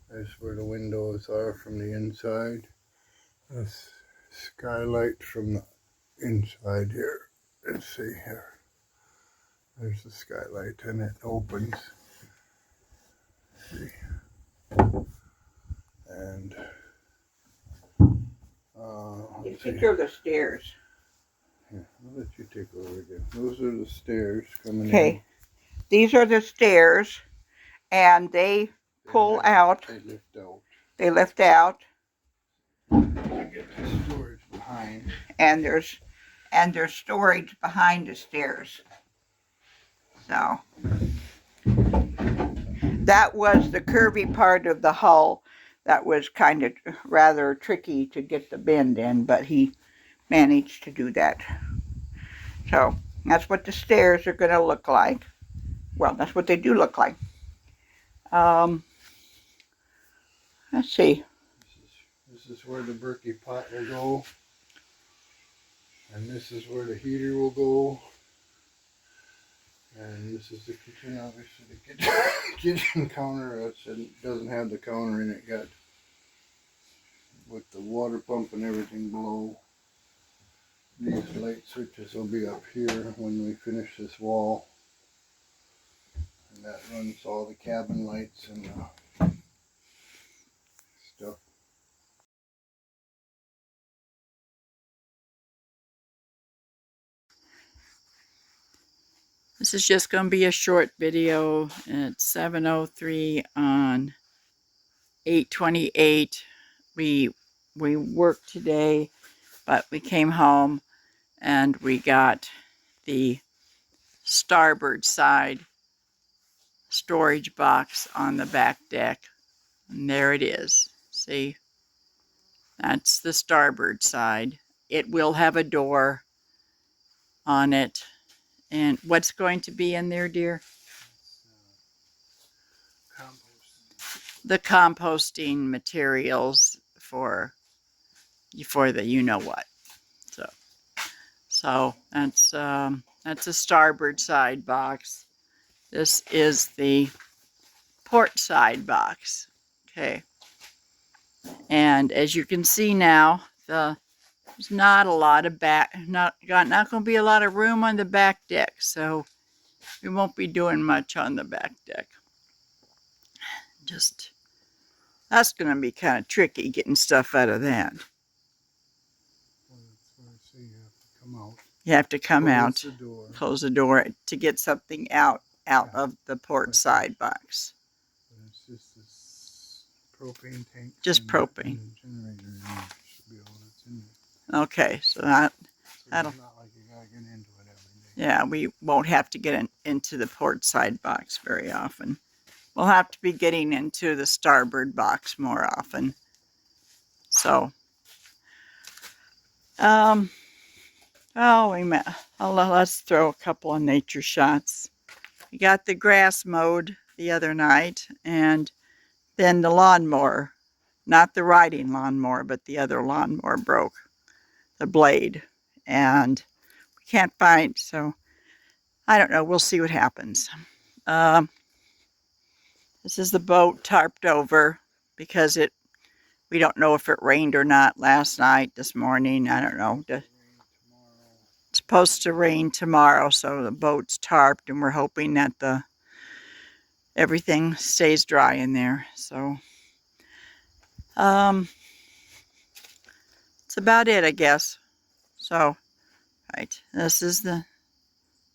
there's where the windows are from the inside. This skylight from the inside here. Let's see here. There's the skylight, and it opens. See. And Get a picture of the stairs. Yeah, I'll let you take over again. Those are the stairs coming in. Okay. These are the stairs, and they pull out. They lift out. They lift out. I get the storage behind. And there's storage behind the stairs. So that was the curvy part of the hull that was kind of rather tricky to get the bend in, but he managed to do that. So that's what the stairs are going to look like. Well, that's what they do look like. Let's see. This is where the Berkey pot will go. And this is where the heater will go. And this is the kitchen, obviously the kitchen counter. It doesn't have the counter in it yet. With the water pump and everything below. These light switches will be up here when we finish this wall. And that runs all the cabin lights and stuff. This is just going to be a short video. It's 7:03 on 8/28. We worked today, but we came home and we got the starboard side storage box on the back deck. And there it is. See? That's the starboard side. It will have a door on it. And what's going to be in there, dear? The composting materials for the you-know-what. So that's a starboard side box. This is the port side box. Okay. And as you can see now, there's not a lot of not going to be a lot of room on the back deck, so we won't be doing much on the back deck. That's going to be kind of tricky getting stuff out of that. Well, that's where I say you have to come out. You have to come out, Close the door. to get something out of the port side box. It's just this propane tank. Just and propane. the generator in there should be all that's in there. Okay, so So that'll. it's not like you gotta get into it every day. Yeah, we won't have to get into the port side box very often. We'll have to be getting into the starboard box more often. So, let's throw a couple of nature shots. We got the grass mowed the other night, and then the lawnmower, not the riding lawnmower, but the other lawnmower broke the blade, and we can't find, so I don't know. We'll see what happens. This is the boat tarped over because we don't know if it rained or not last night, this morning. I don't know. It's supposed to rain tomorrow, so the boat's tarped, and we're hoping that everything stays dry in there. So, that's about it, I guess. So, right, this is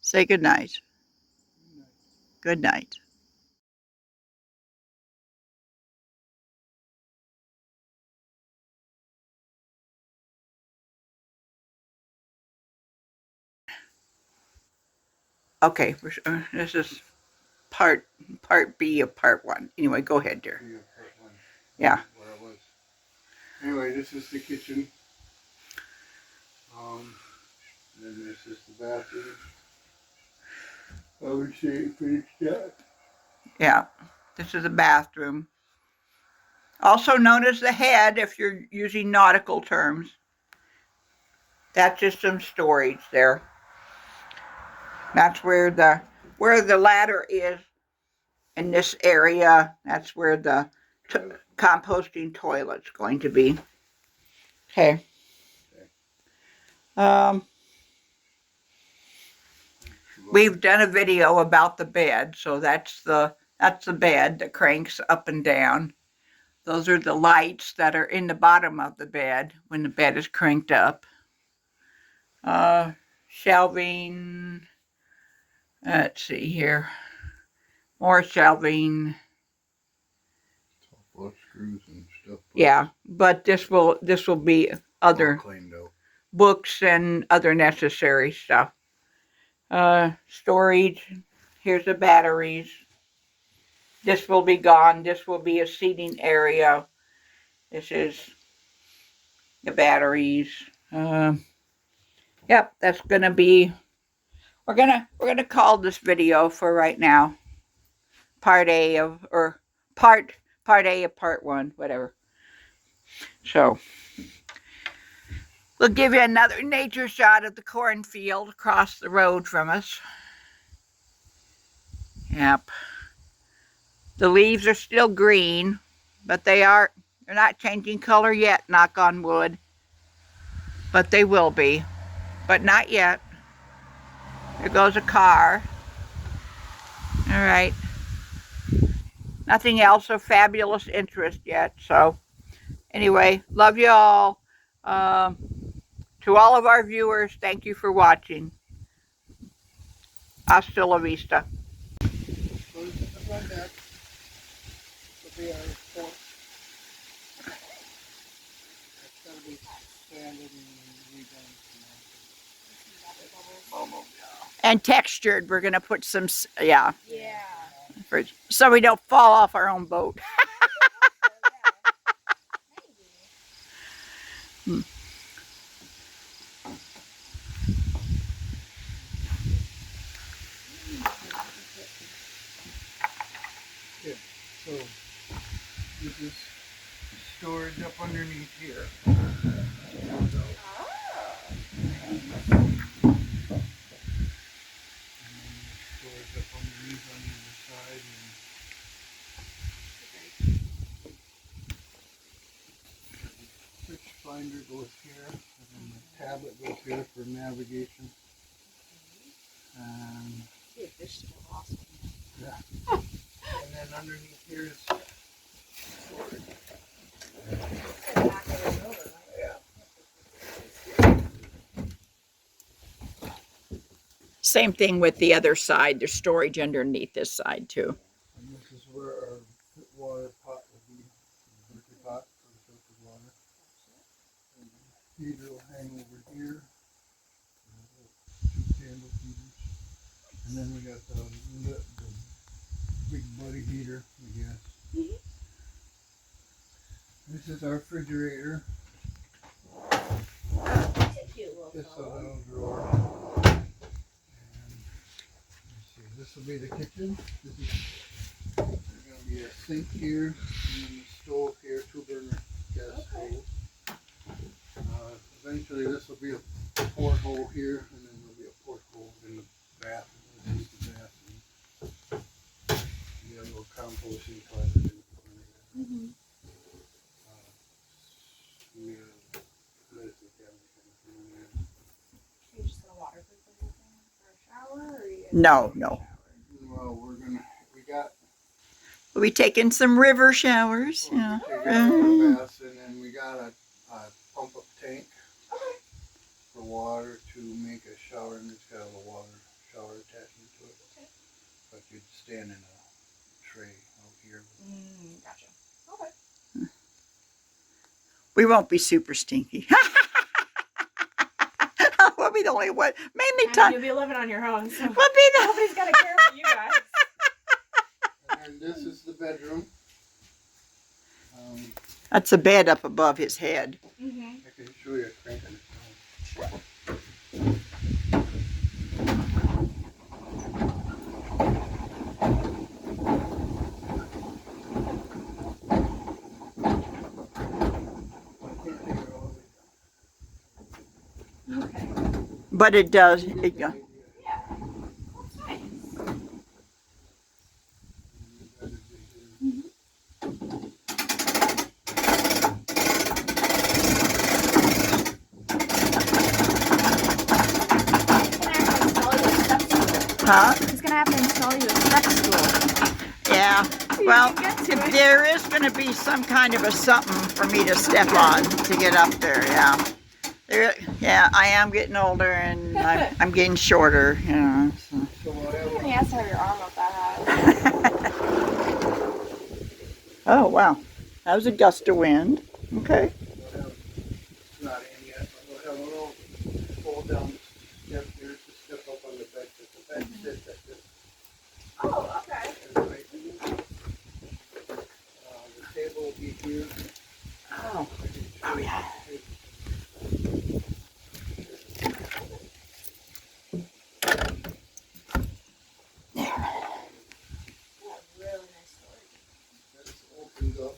say good night. Good night. Okay, this is part B of part 1. Anyway, go ahead, dear. Yeah, part one. Yeah. Where I was. Anyway, this is the kitchen. Then this is the bathroom. I would say it finished that. Yeah. This is the bathroom. Also known as the head if you're using nautical terms. That's just some storage there. That's where the ladder is in this area. That's where the composting toilet's going to be. Okay. We've done a video about the bed, so that's the bed that cranks up and down. Those are the lights that are in the bottom of the bed when the bed is cranked up. Shelving. Let's see here. More shelving. Full of screws and stuff. Yeah, but this will be other cleaned out. Books and other necessary stuff. Storage. Here's the batteries. This will be gone. This will be a seating area. This is the batteries. Yep, that's gonna be. We're gonna call this video for right now. Part A of part A of part 1, whatever. So we'll give you another nature shot of the cornfield across the road from us. Yep. The leaves are still green, but they're not changing color yet, knock on wood. But they will be. But not yet. There goes a car. All right. Nothing else of fabulous interest yet. So anyway, love you all. To all of our viewers, thank you for watching. Hasta la vista. And textured, we're going to put some, yeah. So we don't fall off our own boat. Yeah, so this is storage up underneath here. Storage up underneath on either side. The fish finder goes here, and then the tablet goes here for navigation. Yeah. And then underneath here is storage. Same thing with the other side. There's storage underneath this side too. And this is where our water pot will be. Filter pot for the filtered water. And the heater will hang over here. Two candle heaters. And then we got the big buddy heater, I guess. This is our refrigerator. Just a little drawer. This will be the kitchen. There's going to be a sink here, and then the stove here, 2-burner gas stove. Eventually this will be a porthole here, and then there'll be a No, no. Well, we got, We'll be taking some river showers. we'll Yeah. be taking water baths, and then we got a pump up tank for water to make a shower, and it's got a little water shower attachment to it. But you'd stand in a tray out here. Gotcha. Okay. We won't be super stinky. We'll be the only one. Mainly And time. you'll be living on your own, so We'll be the. nobody's got to care for you guys. And this is the bedroom. That's a bed up above his head. Mm-hmm. I can show you a crank on it. Okay. But it does. It, Yeah. That's nice. huh? He's gonna have to install you a step stool. Yeah. you Well, can get to it. there is going to be some kind of a something for me to step on to get up there. Yeah. Yeah, I am getting older and I'm getting shorter. You know. So. So we'll You only have has to have your arm up that high. Oh wow, that was a gust of wind. Okay. it's not in yet, but we'll have a little fold down step here to step up on the bed, because the bed sits at this. Oh, okay. Right. The table will be here. Oh. Oh yeah. Really nice storage. This opens up.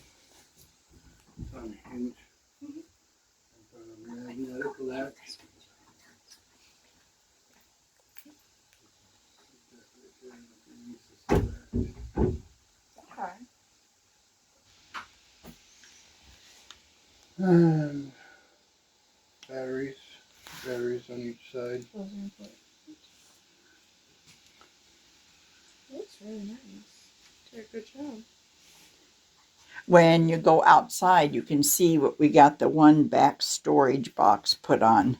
It's on a hinge. It's on a magnetic latch. Okay. And batteries on each side. Those are important. Looks really nice. Did a good job. When you go outside, you can see what we got the one back storage box put on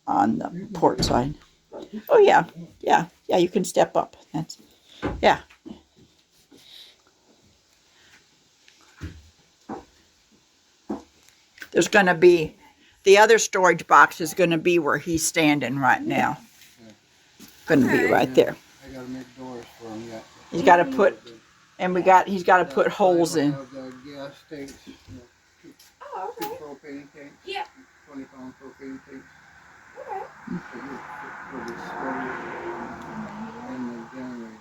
the port side. Oh yeah, yeah, yeah. You can step up. That's yeah. There's going to be the other storage box is going to be where he's standing right now. Going to be right there. I gotta make doors for them yet. He's got to put, and he's got to put holes in. Have the gas tanks, Oh, two okay. propane tanks. Yeah. 20-pound propane tanks. Okay. For the stove and the generator.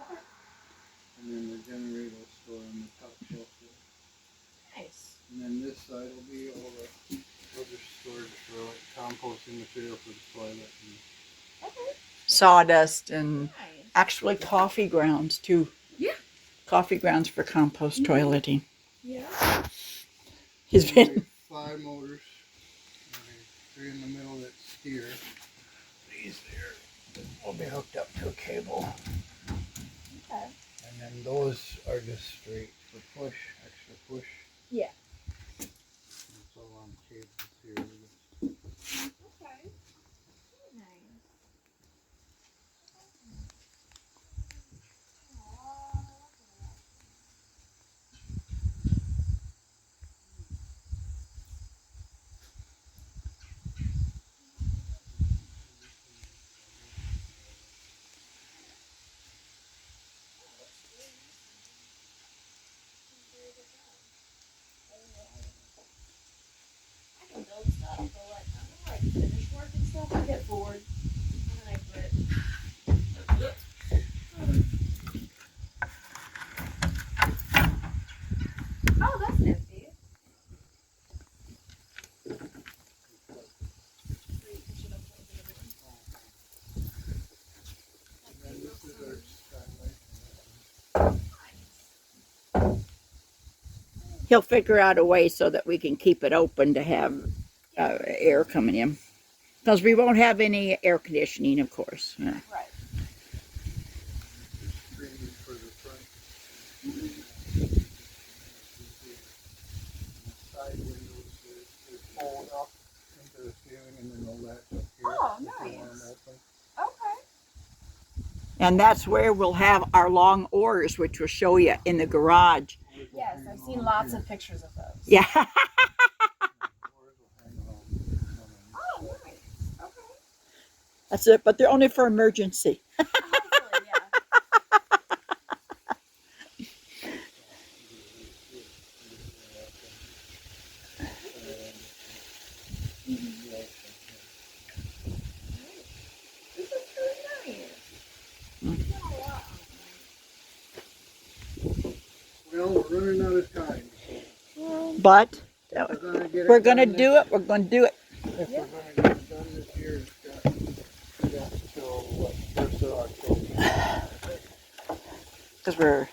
Okay. And then the generator will store on the top shelf there. Nice. And then this side will be all the other storage for like composting material for the toilet. Okay. Sawdust and Nice. actually coffee grounds too. Yeah. Coffee grounds for compost toileting. Yeah. He's And been 5 motors. And 3 in the middle that steer. These there will be hooked up to a cable. Okay. And then those are just straight for push, extra push. Yeah. It's all on cables here. Okay. Nice. I can build stuff, but like finish work and stuff, I get bored. And then I quit. Oh, that's nifty. And then this is our skylight. he'll figure out a way so that we can keep it open to have air coming in, because we won't have any air conditioning, of course. Yeah. Right. fold up into the ceiling and then they'll latch up here. Oh, if you want 'em nice. open. Okay. And that's where we'll have our long oars, which we'll show you in the garage. Yes, I've seen lots of pictures of those. Yeah. Doors will hang on Oh, each side. nice. Okay. That's it, but they're only for emergency. Hopefully, yeah. This is really nice. You've done a lot on Well, we're running out of time. But If we're gonna get it we're going to done do it. We're going to do it. If we're gonna get it done this year, it's got till what, first of October. Because we're